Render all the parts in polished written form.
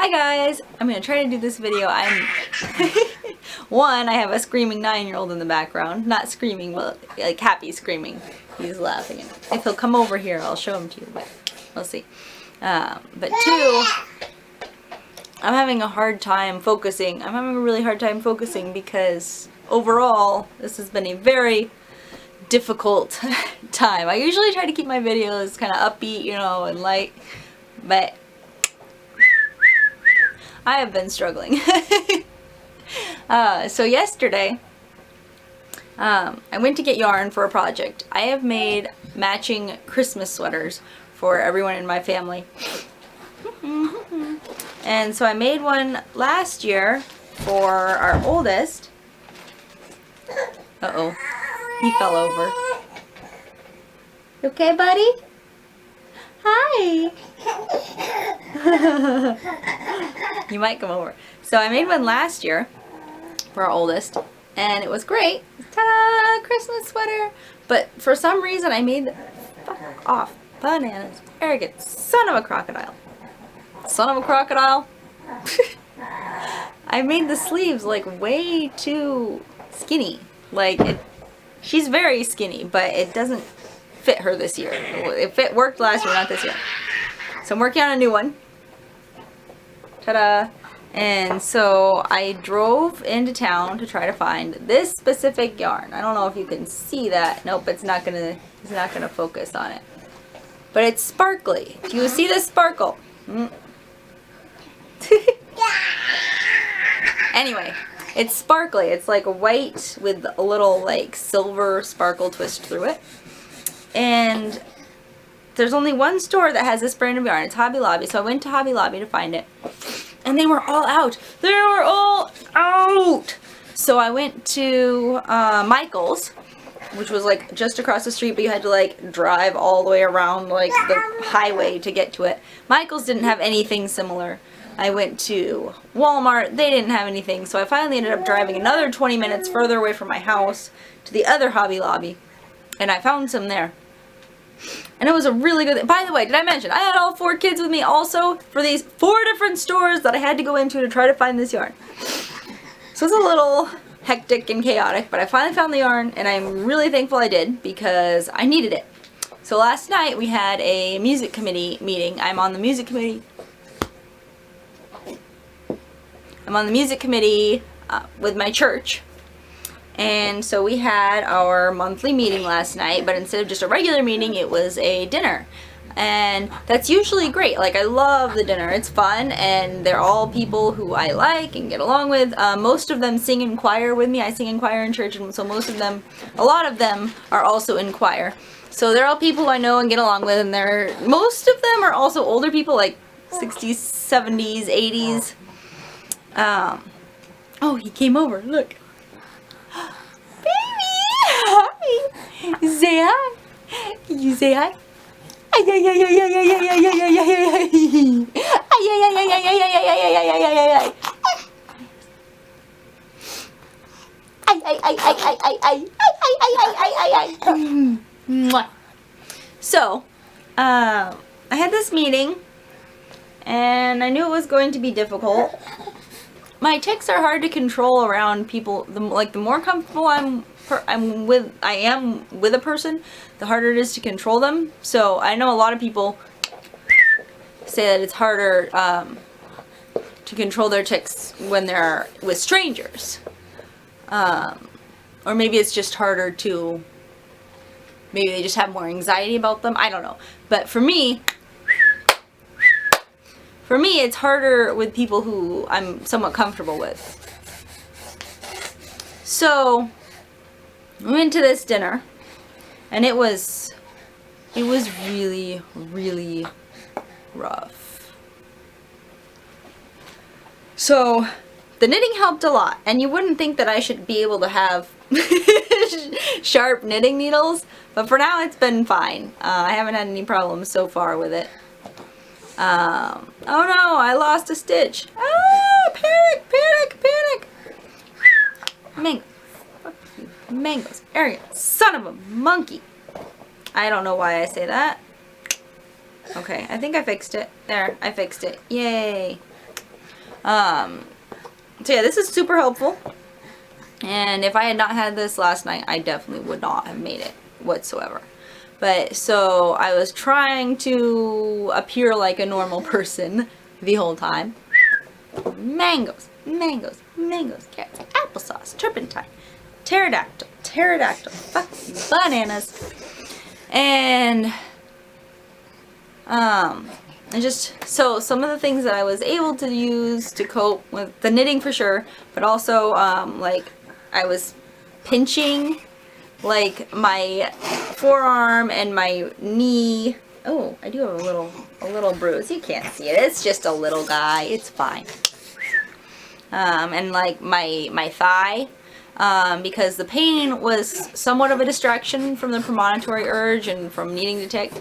Hi guys! I'm gonna try to do this video. One, I have a screaming 9-year-old in the background. Not screaming, but like happy screaming. He's laughing. If he'll come over here, I'll show him to you, but we'll see. But two, I'm having a hard time focusing. I'm having a really hard time focusing because overall, this has been a very difficult time. I usually try to keep my videos kind of upbeat, you know, and light, but I have been struggling. So yesterday, I went to get yarn for a project. I have made matching Christmas sweaters for everyone in my family. And so I made one last year for our oldest. Uh-oh, he fell over. You okay, buddy? Hi. You might come over. So I made one last year for our oldest, and it was great. Ta-da! Christmas sweater. But for some reason I made the fuck off. Bananas. Arrogant son of a crocodile. Son of a crocodile. I made the sleeves like way too skinny. Like she's very skinny, but it doesn't fit her this year. It worked last year, not this year. So I'm working on a new one. Ta-da! And so I drove into town to try to find this specific yarn. I don't know if you can see that. Nope, it's not gonna focus on it. But it's sparkly. Do you see the sparkle? Anyway, it's sparkly. It's like white with a little like silver sparkle twist through it. And there's only one store that has this brand of yarn. It's Hobby Lobby. So I went to Hobby Lobby to find it. And they were all out. They were all out! So I went to Michael's, which was like just across the street, but you had to like drive all the way around like the highway to get to it. Michael's didn't have anything similar. I went to Walmart. They didn't have anything. So I finally ended up driving another 20 minutes further away from my house to the other Hobby Lobby. And I found some there. And it was a really good... By the way, did I mention, I had all 4 kids with me also for these 4 different stores that I had to go into to try to find this yarn. So it's a little hectic and chaotic, but I finally found the yarn, and I'm really thankful I did because I needed it. So last night we had a music committee meeting. I'm on the music committee. I'm on the music committee with my church. And so we had our monthly meeting last night, but instead of just a regular meeting, it was a dinner. And that's usually great. Like, I love the dinner. It's fun, and they're all people who I like and get along with. Most of them sing in choir with me. I sing in choir in church, and so a lot of them are also in choir. So they're all people I know and get along with, and most of them are also older people, like 60s, 70s, 80s. Oh, he came over. Look. Hi. Say hi. Can you say hi? So, I had this meeting, and I knew it was going to be difficult. My tics are hard to control around people. The more comfortable I am with a person, the harder it is to control them. So I know a lot of people say that it's harder to control their tics when they're with strangers, or maybe it's just harder to. Maybe they just have more anxiety about them. I don't know. But for me, it's harder with people who I'm somewhat comfortable with. So we went to this dinner, and it was really, really rough. So the knitting helped a lot, and you wouldn't think that I should be able to have sharp knitting needles, but for now it's been fine. I haven't had any problems so far with it. Oh no, I lost a stitch. Ah, panic, panic, panic. Mango. Fuck you. Mangoes. Arrogant son of a monkey. I don't know why I say that. Okay, I think I fixed it. There, I fixed it. Yay. So yeah, this is super helpful. And if I had not had this last night, I definitely would not have made it whatsoever. But so I was trying to appear like a normal person the whole time. Mangoes, mangoes, mangoes, carrots, applesauce, turpentine, pterodactyl, fuck, bananas. And just, so some of the things that I was able to use to cope with the knitting for sure, but also, like, I was pinching, like, my forearm and my knee. Oh, I do have a little bruise. You can't see it. It's just a little guy. It's fine. And, like, my thigh, because the pain was somewhat of a distraction from the premonitory urge and from needing to tick.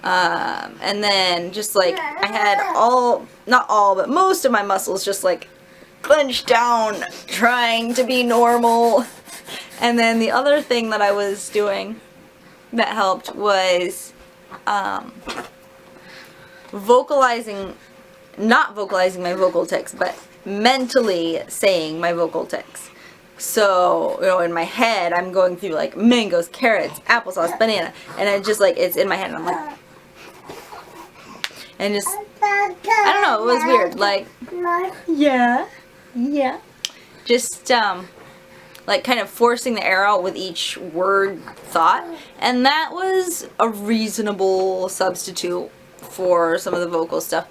And then just like I had not all, but most of my muscles just like clenched down trying to be normal. And then the other thing that I was doing that helped was not vocalizing my vocal tics, but mentally saying my vocal tics. So, you know, in my head I'm going through like mangoes, carrots, applesauce, banana, and it just like it's in my head and I'm like, and just, I don't know, it was weird, like, yeah, just, like, kind of forcing the air out with each word thought, and that was a reasonable substitute for some of the vocal stuff.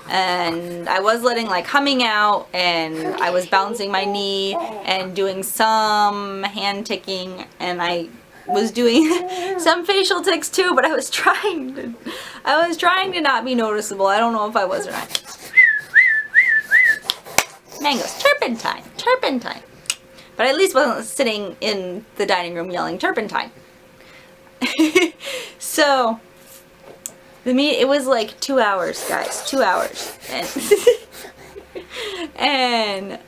And I was letting, like, humming out, and I was bouncing my knee, and doing some hand ticking, and I was doing some facial tics too, but I was trying to not be noticeable. I don't know if I was or not. Mangoes, turpentine. But I at least wasn't sitting in the dining room yelling turpentine. So, it was like 2 hours, guys, 2 hours. And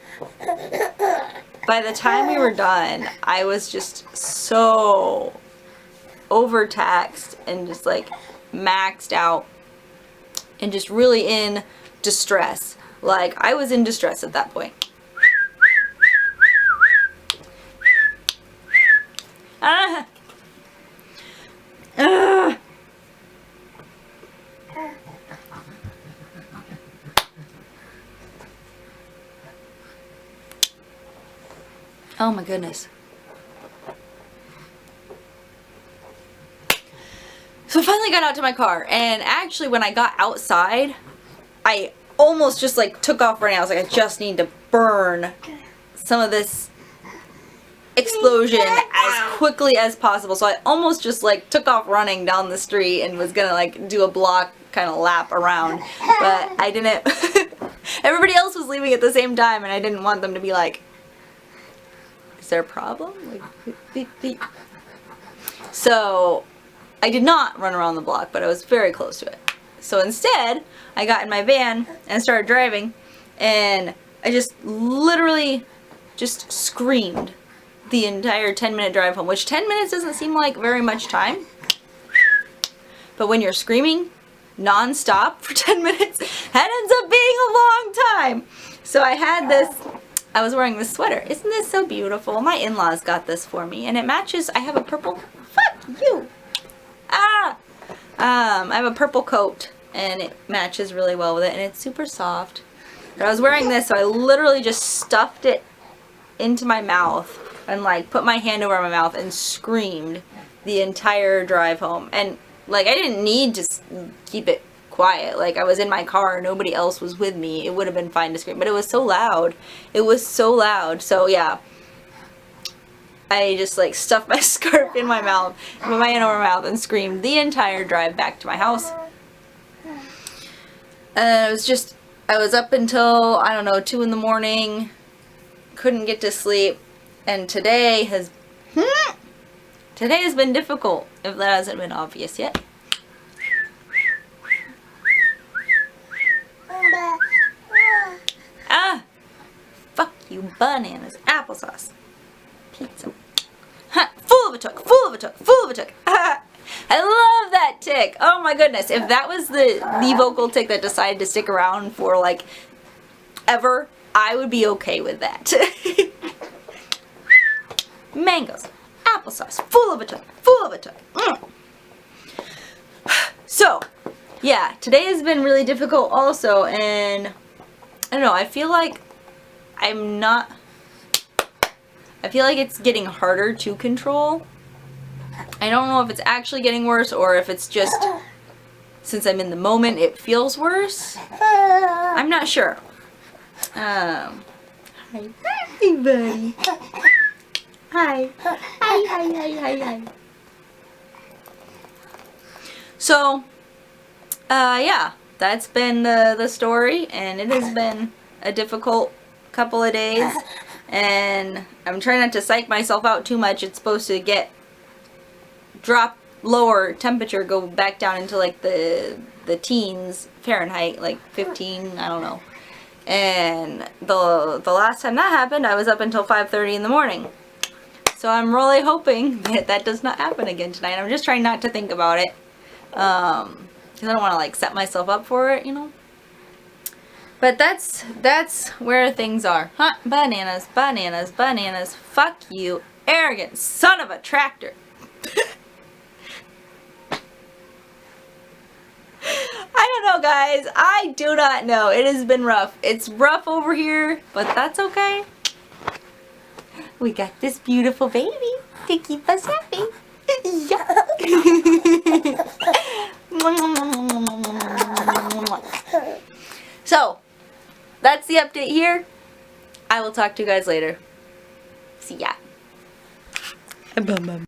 by the time we were done, I was just so overtaxed and just like maxed out and just really in distress. Like, I was in distress at that point. Oh my goodness. So I finally got out to my car, and actually when I got outside, I almost just like took off running. I was like, I just need to burn some of this explosion as quickly as possible. So I almost just like took off running down the street and was gonna like do a block kind of lap around, but I didn't. Everybody else was leaving at the same time, and I didn't want them to be like, is there a problem? Like, beep, beep. So I did not run around the block, but I was very close to it. So instead, I got in my van and started driving, and I just literally just screamed the entire 10-minute drive home, which 10 minutes doesn't seem like very much time, but when you're screaming non-stop for 10 minutes, that ends up being a long time. So I had this, I was wearing this sweater. Isn't this so beautiful? My in-laws got this for me, and it matches. I have a purple, fuck you, I have a purple coat, and it matches really well with it, and it's super soft. But I was wearing this, so I literally just stuffed it into my mouth and like put my hand over my mouth and screamed the entire drive home. And like, I didn't need to keep it quiet. Like, I was in my car, nobody else was with me. It would have been fine to scream, but it was so loud. It was so loud. So yeah, I just like stuffed my scarf in my mouth, put my hand over my mouth, and screamed the entire drive back to my house. And I was up until, I don't know, 2 in the morning, couldn't get to sleep, and today has been difficult, if that hasn't been obvious yet. Ah! Fuck you, bananas, applesauce, pizza. Ha! Full of a took, full of a took, full of a took. I love that tick. Oh my goodness. If that was the vocal tick that decided to stick around for like ever, I would be okay with that. Mangoes, applesauce, full of a ton, full of a ton. So, yeah, today has been really difficult also, and I don't know, I feel like it's getting harder to control. I don't know if it's actually getting worse or if it's just, since I'm in the moment, it feels worse. I'm not sure. Hi. Hi, buddy. Hi. Hi. So, yeah, that's been the story, and it has been a difficult couple of days, and I'm trying not to psych myself out too much. It's supposed to drop lower temperature, go back down into like the teens Fahrenheit, like 15, I don't know. And the last time that happened, I was up until 5:30 in the morning. So I'm really hoping that does not happen again tonight. I'm just trying not to think about it. Because I don't want to like set myself up for it, you know. But that's where things are. Huh? Bananas, bananas, bananas. Fuck you, arrogant son of a tractor. I don't know, guys. I do not know. It has been rough. It's rough over here, but that's okay. We got this beautiful baby to keep us happy. Yeah. So, that's the update here. I will talk to you guys later. See ya.